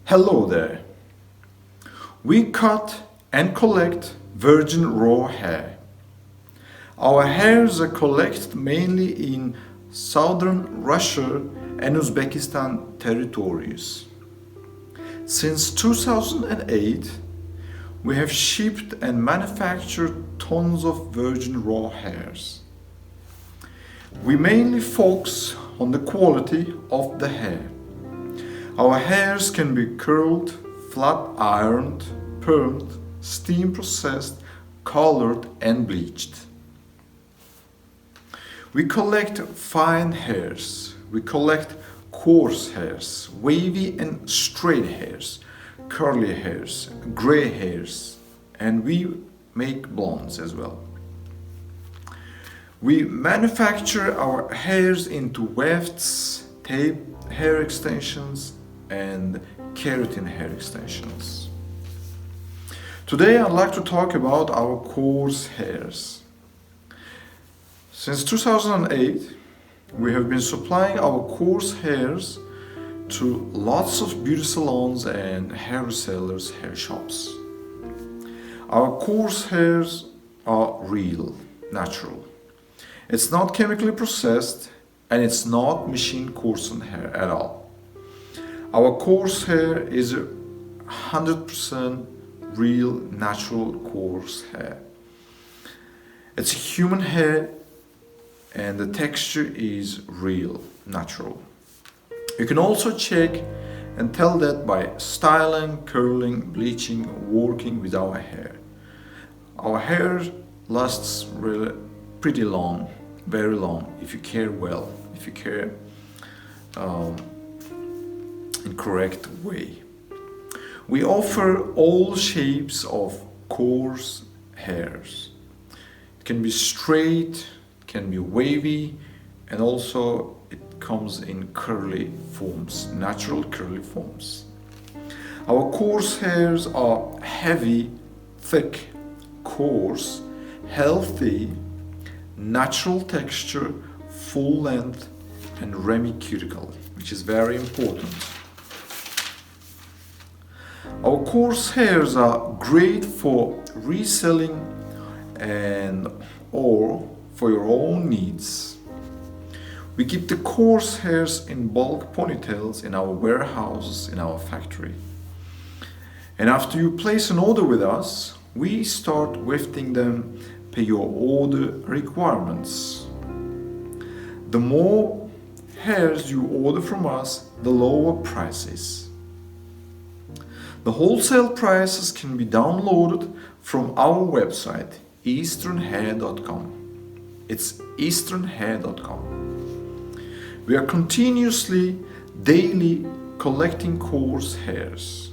Hello there. We cut and collect virgin raw hair. Our hairs are collected mainly in southern Russia and Uzbekistan territories. Since 2008, we have shipped and manufactured tons of virgin raw hairs. We mainly focus on the quality of the hair. Our hairs can be curled, flat ironed, permed, steam processed, colored and bleached. We collect fine hairs. We collect coarse hairs, wavy and straight hairs, curly hairs, gray hairs, and we make blondes as well. We manufacture our hairs into wefts, tape hair extensions, and keratin hair extensions. Today I'd like to talk about our coarse hairs. Since 2008, we have been supplying our coarse hairs to lots of beauty salons and hair resellers, hair shops. Our coarse hairs are real, natural. It's not chemically processed and it's not machine coarsened hair at all. Our coarse hair is 100% real, natural coarse hair. It's human hair and the texture is real, natural. You can also check and tell that by styling, curling, bleaching, working with our hair. Our hair lasts really pretty long, very long, if you care well, if you care in correct way. We offer all shapes of coarse hairs. It can be straight, it can be wavy, and also it comes in curly forms, natural curly forms. Our coarse hairs are heavy, thick, coarse, healthy, natural texture, full length, and remy cuticle, which is very important. Our coarse hairs are great for reselling and or for your own needs. We keep the coarse hairs in bulk ponytails in our warehouses, in our factory. And after you place an order with us, we start wefting them per your order requirements. The more hairs you order from us, the lower prices. The wholesale prices can be downloaded from our website, easternhair.com. It's easternhair.com. We are continuously, daily collecting coarse hairs.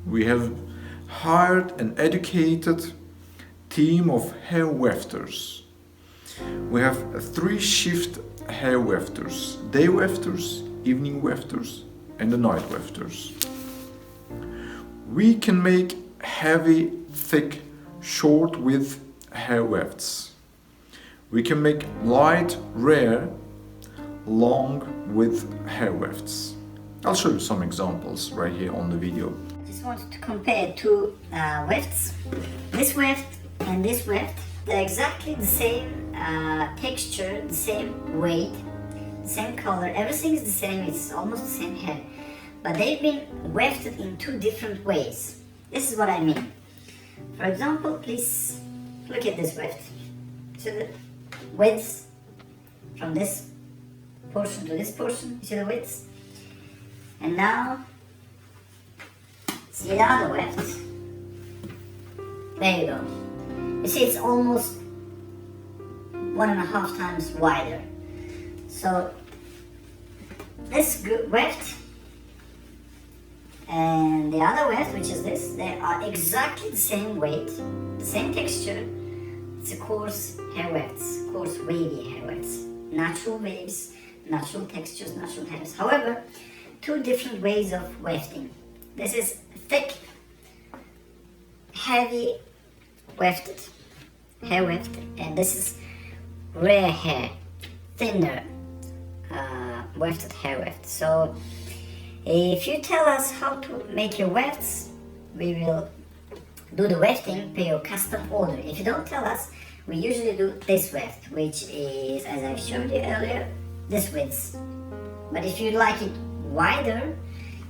We have hired an educated team of hair wefters. We have 3-shift hair wefters: day wefters, evening wefters, and the night wefters. We can make heavy, thick, short width hair wefts. We can make light, rare, long width hair wefts. I'll show you some examples right here on the video. I just wanted to compare two wefts. This weft and this weft, they're exactly the same texture, the same weight, the same color, everything is the same, it's almost the same hair. But they've been wefted in two different ways. This is what I mean. For example, please look at this weft. See the width from this portion to this portion, you see the width? And now, see the other weft. There you go. You see it's almost 1.5 times wider. So this weft and the other weft, which is this, they are exactly the same weight, the same texture. It's a coarse hair wefts, coarse wavy hair wefts, natural waves, natural textures, natural hairs. However, two different ways of wefting. This is thick, heavy wefted, hair wefted, and this is rare hair, thinner wefted hair weft. So If you tell us how to make your wefts, we will do the wefting per your custom order. If you don't tell us, we usually do this weft, which is, as I showed you earlier, this width. But if you like it wider,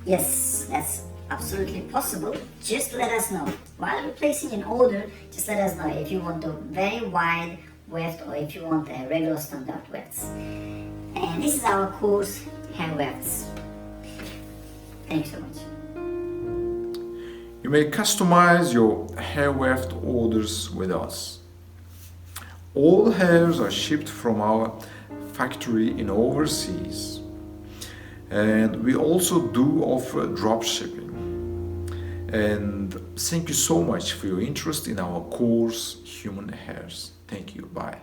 yes, that's absolutely possible. Just let us know. While you're placing an order, just let us know if you want a very wide weft or if you want a regular standard wefts. And this is our coarse hair wefts. Thanks so much. You may customize your hair weft orders with us. All hairs are shipped from our factory in overseas. And we also do offer drop shipping. And thank you so much for your interest in our coarse human hairs. Thank you. Bye.